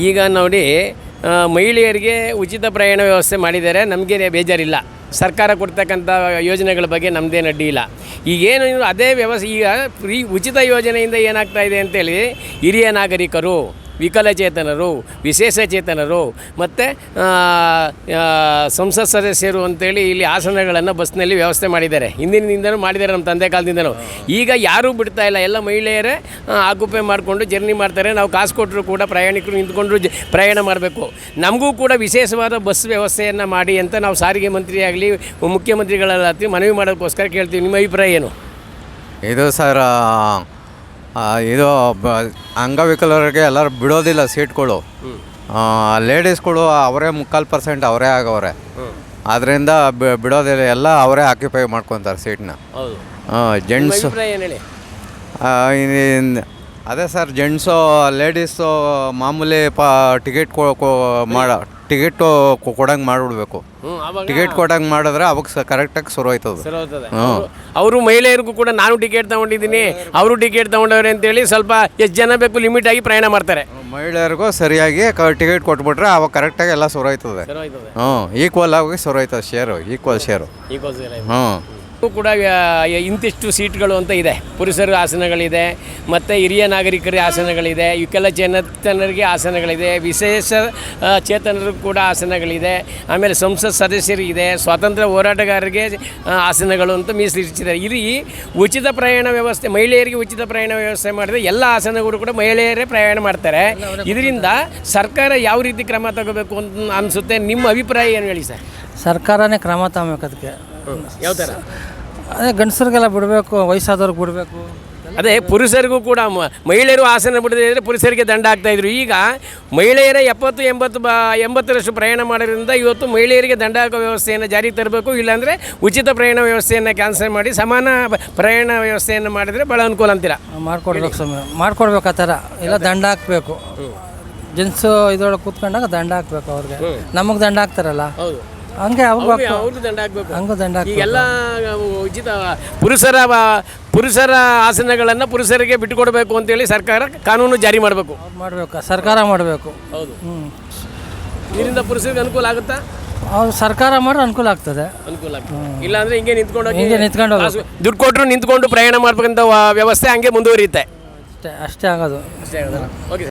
ಈಗ ನೋಡಿ ಮಹಿಳೆಯರಿಗೆ ಉಚಿತ ಪ್ರಯಾಣ ವ್ಯವಸ್ಥೆ ಮಾಡಿದ್ದಾರೆ, ನಮಗೆ ಬೇಜಾರಿಲ್ಲ. ಸರ್ಕಾರ ಕೊಡ್ತಕ್ಕಂಥ ಯೋಜನೆಗಳ ಬಗ್ಗೆ ನಮ್ಮದೇನು ಅಡ್ಡಿ ಇಲ್ಲ. ಈಗೇನು ಅದೇ ವ್ಯವಸ್ಥೆ ಈಗ ಫ್ರೀ ಉಚಿತ ಯೋಜನೆಯಿಂದ ಏನಾಗ್ತಾ ಇದೆ ಅಂತೇಳಿ ಹಿರಿಯ ನಾಗರಿಕರು, ವಿಕಲಚೇತನರು, ವಿಶೇಷಚೇತನರು ಮತ್ತು ಸಂಸತ್ ಸದಸ್ಯರು ಅಂತೇಳಿ ಇಲ್ಲಿ ಆಸನಗಳನ್ನು ಬಸ್ನಲ್ಲಿ ವ್ಯವಸ್ಥೆ ಮಾಡಿದ್ದಾರೆ. ಹಿಂದಿನಿಂದನೂ ಮಾಡಿದ್ದಾರೆ, ನಮ್ಮ ತಂದೆ ಕಾಲದಿಂದನೂ. ಈಗ ಯಾರೂ ಬಿಡ್ತಾ ಇಲ್ಲ, ಎಲ್ಲ ಮಹಿಳೆಯರೇ ಆಕ್ಯುಪೈ ಮಾಡಿಕೊಂಡು ಜರ್ನಿ ಮಾಡ್ತಾರೆ. ನಾವು ಕಾಸು ಕೊಟ್ಟರು ಕೂಡ ಪ್ರಯಾಣಿಕರು ನಿಂತ್ಕೊಂಡ್ರು ಪ್ರಯಾಣ ಮಾಡಬೇಕು. ನಮಗೂ ಕೂಡ ವಿಶೇಷವಾದ ಬಸ್ ವ್ಯವಸ್ಥೆಯನ್ನು ಮಾಡಿ ಅಂತ ನಾವು ಸಾರಿಗೆ ಮಂತ್ರಿ ಆಗಲಿ ಮುಖ್ಯಮಂತ್ರಿಗಳ ಮನವಿ ಮಾಡೋದಕ್ಕೋಸ್ಕರ ಕೇಳ್ತೀವಿ. ನಿಮ್ಮ ಅಭಿಪ್ರಾಯ ಏನು? ಇದು ಸರ್ ಇದು ಅಂಗವಿಕಲರಿಗೆ ಎಲ್ಲರೂ ಬಿಡೋದಿಲ್ಲ ಸೀಟ್ಗಳು. ಲೇಡೀಸ್ಗಳು ಅವರೇ 3% ಅವರೇ ಆಗವ್ರೆ. ಆದ್ದರಿಂದ ಬಿಡೋದಿಲ್ಲ, ಎಲ್ಲ ಅವರೇ ಆಕ್ಯುಪೈ ಮಾಡ್ಕೊತಾರೆ ಸೀಟ್ನ. ಜೆಂಟ್ಸು ಅದೇ ಸರ್, ಜೆಂಟ್ಸು ಲೇಡೀಸು ಮಾಮೂಲಿ ಟಿಕೆಟ್ ಟಿಕೆಟ್ ಕೊಡಂಗೆ ಮಾಡಿಬಿಡ್ಬೇಕು. ಟಿಕೆಟ್ ಕೊಡಂಗೆ ಮಾಡಿದ್ರೆ ಅವಾಗ ಕರೆಕ್ಟಾಗಿ ಶುರುವಾಯ್ತದೆ. ಅವರು ಮಹಿಳೆಯರಿಗೂ ಕೂಡ ನಾನು ಟಿಕೆಟ್ ತೊಗೊಂಡಿದ್ದೀನಿ, ಅವರು ಟಿಕೆಟ್ ತೊಗೊಂಡವ್ರೆ ಅಂತೇಳಿ ಸ್ವಲ್ಪ ಎಷ್ಟು ಜನ ಬೇಕು ಲಿಮಿಟ್ ಆಗಿ ಪ್ರಯಾಣ ಮಾಡ್ತಾರೆ. ಮಹಿಳೆಯರಿಗೂ ಸರಿಯಾಗಿ ಟಿಕೆಟ್ ಕೊಟ್ಬಿಟ್ರೆ ಅವಾಗ ಕರೆಕ್ಟಾಗಿ ಎಲ್ಲ ಶುರುವಾಯ್ತದೆ. ಈಕ್ವಲ್ ಆಗಿ ಶುರುವಾಯ್ತದೆ, ಈಕ್ವಲ್ ಶೇರು. ಕೂಡ ಇಂತಿಷ್ಟು ಸೀಟ್ಗಳು ಅಂತ ಇದೆ. ಪುರುಷರ ಆಸನಗಳಿದೆ, ಮತ್ತು ಹಿರಿಯ ನಾಗರಿಕರ ಆಸನಗಳಿದೆ, ವಿಕಲಚೇತನರಿಗೆ ಆಸನಗಳಿದೆ, ವಿಶೇಷ ಚೇತನರಿಗೂ ಕೂಡ ಆಸನಗಳಿದೆ. ಆಮೇಲೆ ಸಂಸತ್ ಸದಸ್ಯರಿಗಿದೆ, ಸ್ವಾತಂತ್ರ್ಯ ಹೋರಾಟಗಾರರಿಗೆ ಆಸನಗಳು ಅಂತ ಮೀಸಲಿರಿಸಿದ್ದಾರೆ. ಇಲ್ಲಿ ಉಚಿತ ಪ್ರಯಾಣ ವ್ಯವಸ್ಥೆ, ಮಹಿಳೆಯರಿಗೆ ಉಚಿತ ಪ್ರಯಾಣ ವ್ಯವಸ್ಥೆ ಮಾಡಿದ್ರೆ ಎಲ್ಲ ಆಸನಗಳು ಕೂಡ ಮಹಿಳೆಯರೇ ಪ್ರಯಾಣ ಮಾಡ್ತಾರೆ. ಇದರಿಂದ ಸರ್ಕಾರ ಯಾವ ರೀತಿ ಕ್ರಮ ತಗೋಬೇಕು ಅಂತ ಅನಿಸುತ್ತೆ? ನಿಮ್ಮ ಅಭಿಪ್ರಾಯ ಏನು ಹೇಳಿ ಸರ್? ಸರ್ಕಾರನೇ ಕ್ರಮ ತಗೋಬೇಕು. ಅದಕ್ಕೆ ಯಾವ ಥರ? ಅದೇ ಗಂಡಸರಿಗೆಲ್ಲ ಬಿಡಬೇಕು, ವಯಸ್ಸಾದವ್ರಿಗೆ ಬಿಡಬೇಕು. ಅದೇ ಪುರುಷರಿಗೂ ಕೂಡ ಮಹಿಳೆಯರು ಆಸನ ಬಿಡದೇ ಇದ್ದರೆ ಪುರುಷರಿಗೆ ದಂಡ ಆಗ್ತಾಯಿದ್ರು. ಈಗ ಮಹಿಳೆಯರೇ 70-80% ಪ್ರಯಾಣ ಮಾಡೋದ್ರಿಂದ ಇವತ್ತು ಮಹಿಳೆಯರಿಗೆ ದಂಡ ಹಾಕೋ ವ್ಯವಸ್ಥೆಯನ್ನು ಜಾರಿಗೆ ತರಬೇಕು. ಇಲ್ಲಾಂದರೆ ಉಚಿತ ಪ್ರಯಾಣ ವ್ಯವಸ್ಥೆಯನ್ನು ಕ್ಯಾನ್ಸಲ್ ಮಾಡಿ ಸಮಾನ ಪ್ರಯಾಣ ವ್ಯವಸ್ಥೆಯನ್ನು ಮಾಡಿದರೆ ಭಾಳ ಅನುಕೂಲ ಅಂತೀರ? ಮಾಡ್ಕೊಡ್ಬೇಕು ಸ್ವಾಮಿ, ಮಾಡ್ಕೊಡ್ಬೇಕು. ಆ ಥರ ಇಲ್ಲ ದಂಡ ಹಾಕಬೇಕು. ಜೆಂಟ್ಸು ಇದರೊಳಗೆ ಕೂತ್ಕೊಂಡಾಗ ದಂಡ ಹಾಕ್ಬೇಕು. ಅವ್ರಿಗೆ ನಮಗೆ ದಂಡ ಹಾಕ್ತಾರಲ್ಲ, ಹಂಗೆ ಅವ್ರಿಗೆ ದಂಡ ಹಾಕಬೇಕು. ಹಂಗೂ ದಂಡ ಎಲ್ಲ ಉಚಿತ ಪುರುಷರ ಆಸನಗಳನ್ನು ಪುರುಷರಿಗೆ ಬಿಟ್ಟುಕೊಡಬೇಕು ಅಂತೇಳಿ ಸರ್ಕಾರ ಕಾನೂನು ಜಾರಿ ಮಾಡಬೇಕು. ಸರ್ಕಾರ ಮಾಡಬೇಕು. ಹೌದು. ಇದರಿಂದ ಪುರುಷರಿಗೆ ಅನುಕೂಲ ಆಗುತ್ತಾ? ಅವ್ರು ಸರ್ಕಾರ ಮಾಡಿದ್ರೆ ಅನುಕೂಲ ಆಗ್ತದೆ. ಅನುಕೂಲ ಆಗ್ತದೆ. ಇಲ್ಲಾಂದರೆ ಹಿಂಗೆ ನಿಂತ್ಕೊಂಡು ದುಡ್ಡು ಕೊಟ್ಟರು ನಿಂತ್ಕೊಂಡು ಪ್ರಯಾಣ ಮಾಡ್ಬೇಕಂತ ವ್ಯವಸ್ಥೆ ಹಂಗೆ ಮುಂದುವರಿಯುತ್ತೆ. ಅಷ್ಟೇ ಆಗೋದು. ಓಕೆ.